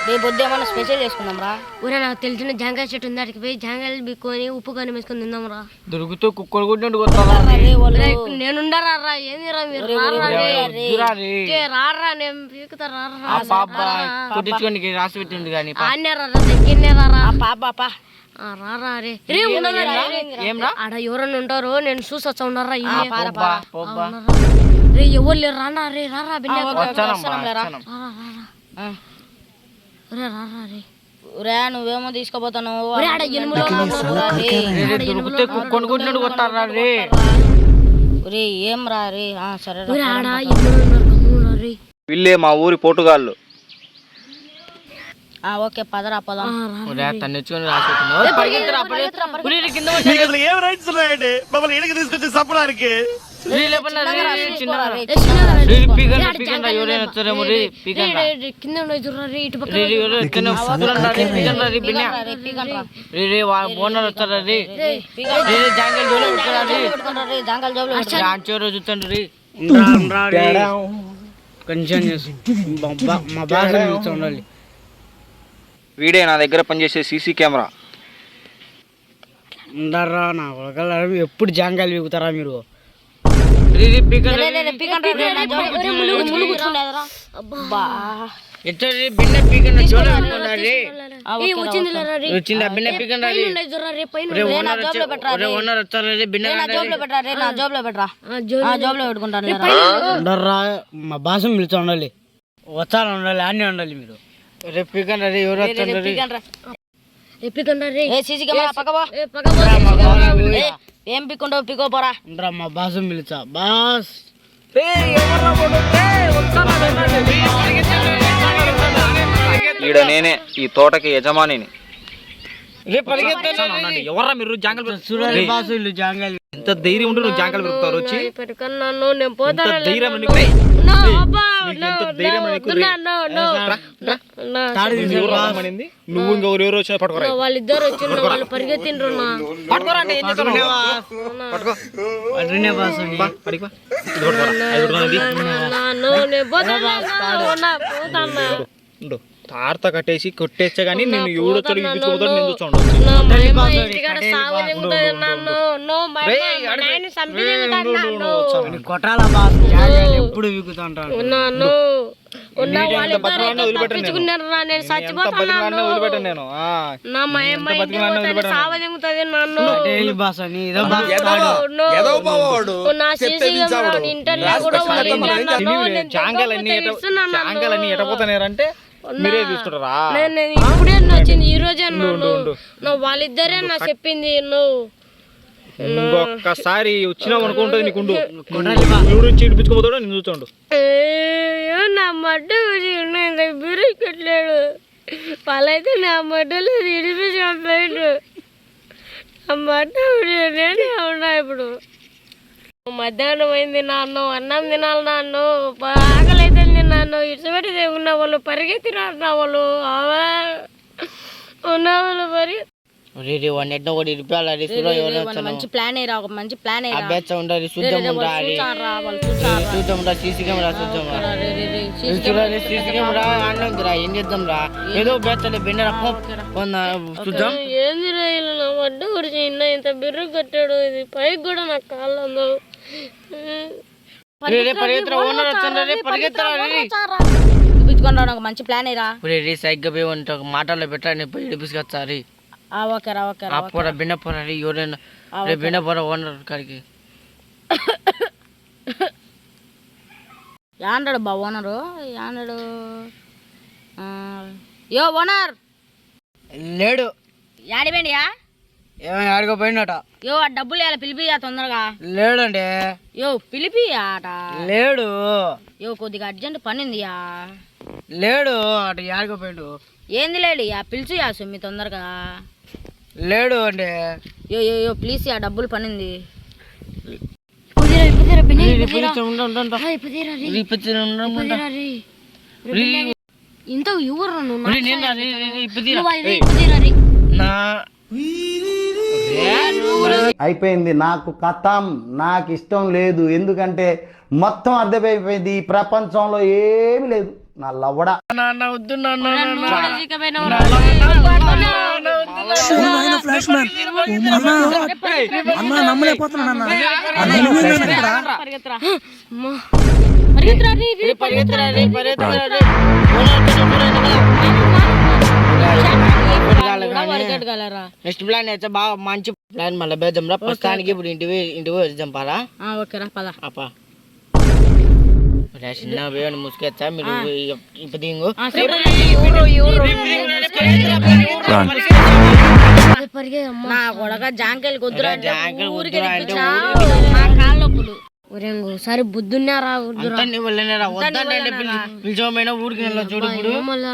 రేపు పొద్దు ఏమన్నా స్పెషల్ చేసుకుందాం రా. ఊరే నాకు తెలిసిన జాంకాయ చెట్టు ఉంది, అక్కడికి పోయి జాంకాయలు బిక్కొని ఉప్పు కానీ వేసుకొని తిందాం రా. దొరికితే కుక్కలు కొట్టినట్టు నేనుండరా రా, ఏంది రా మీరు రారా, నేను పీకుతా కొట్టించుకోండి రాసి పెట్టింది కానీ ఆడినారా దగ్గరనేరా పాపా రారా రే ఆడ ఎవరన్నా ఉంటారు, నేను చూసి వచ్చా ఉన్నారా రే ఎవరు లేరు రానా రే రారా రే నువ్వేమో తీసుకోపోతాను ఏం రా రే. సరే వీళ్ళే మా ఊరి పోటుగాళ్ళు. ఓకే పదరా పదం. వీడే నా దగ్గర పనిచేసే సీసీ కెమెరా. ఉండరా నా ఎప్పుడు జాంగాయలు వీగుతారా మీరు? మా భాష పిలుచు ఉండాలి, వచ్చాను ఉండాలి, అన్నీ ఉండాలి మీరు. రేపు పీకండి ఎవరు ఏం పిక్కుంటావు పికో పోరా. మా బాస్ పిలుచా బాస్. ఈడ నేనే ఈ తోటకి యజమానిని. ఎవర్రా మీరు జాంగల్ జాంగల్? ఎంత ధైర్యం ఉంటే నువ్వు జాంగల్ పెరుగుతారు వచ్చి నువ్వు ఇంకెవరు వచ్చినా పట్టుకోరా. వాళ్ళిద్దరు వచ్చి వాళ్ళు పరిగెత్తిండ్రు తారత కట్టేసి కొట్టేస్తే గానీ నేను ఎవడో చదివిపోతాడు నేను చూస్తాను. ఎప్పుడు వీగుతుంటాను. చాంగాలన్నీ ఎటపోతానేరంటే మీరే చూసుకుంటారా? ఇప్పుడే వచ్చింది ఈ రోజే వాళ్ళిద్దరే నా చెప్పింది. ఇంకొకసారి వచ్చినావు అనుకుంటుంది నీకుండు ఇడిపించుకోపోతాడు నేను చూస్తాడు. నా మడ్డ బిర్రు కట్టలేడు వాళ్ళైతే నా మడ్డలో ఇడిపించలేడు. ఆ మడ్డ నేనే ఉన్నా ఇప్పుడు. మధ్యాహ్నం అయింది నాన్న, అన్నం తినాలి నాన్న, ఆకలి అయితే నాన్న, ఇటుపెట్టి ఉన్న వాళ్ళు పరిగెత్తినారు నా వాళ్ళు ఉన్న వాళ్ళు పరిగెత్తి మంచి ప్లాన్ మంచి ప్లాన్ ఏం చేద్దాం రా? ఏదో బేచ్చలే ఏంది నా వడ్డ గురించి ఇంత బిర్రు కట్టాడు. ఇది పైకి కూడా నాకు కాళ్ళు మంచి ప్లాన్ సైగ్గా పోయి మాటల్లో పెట్టాలి పోయి ఇడిపిసుకొచ్చారి. అప్పుడు బిన్న పోరాడి ఎవరైనా బిన్న పోర ఓనర్ కాడికి యాండాడు బా ఓనరు యాండాడు. యో ఓనర్ లేడు. యాడిపోయిండియా? ఆడుకోపోయినట. యో ఆ డబ్బులు ఇలా పిలిపియా తొందరగా. లేడండి. యో పిలిపియాట. లేడు. యో కొద్దిగా అర్జెంట్ పనిందియా. లేడు అటు ఆడుకోపోయిండు. ఏంది లేడు యా పిలుచు యా సుమ్మి తొందరగా. లేడు అండి. యో యో యో ప్లీజ్ యా డబ్బులు పనింది. ఇంత ఎవరు అయిపోయింది నాకు కథం. నాకు ఇష్టం లేదు, ఎందుకంటే మొత్తం అర్థమైపోయింది. ఈ ప్రపంచంలో ఏమీ లేదు. నా లవ్వడ. నాన్న వద్దు నాన్న ఫ్లాష్ మ్యాన్ అన్నా నమ్మలేకపోతున్నా అన్న నెక్స్ట్ ప్లాన్ అయితే బాగా మంచి ప్లాన్ మళ్ళీ బేద్దాం రా ప్రస్తుతానికి ఇప్పుడు ఇంటికి చంపాలా ఓకేరా పద అప్పా చిన్న వేయని ముసుకెచ్చా మీరు ఇప్పుడు దింగు నా కొడక జాంకాయలు కొద్దురా జాంకాయలు ఊరికి కొద్దురా అంటే మా కాళ్ళ నొప్పులు ఒకసారి బుద్ధున్నారా అంతా నీ వల్లనేరా వద్దంటే పిలిచోమైనా ఊరికి చూడు ఇప్పుడు మళ్ళా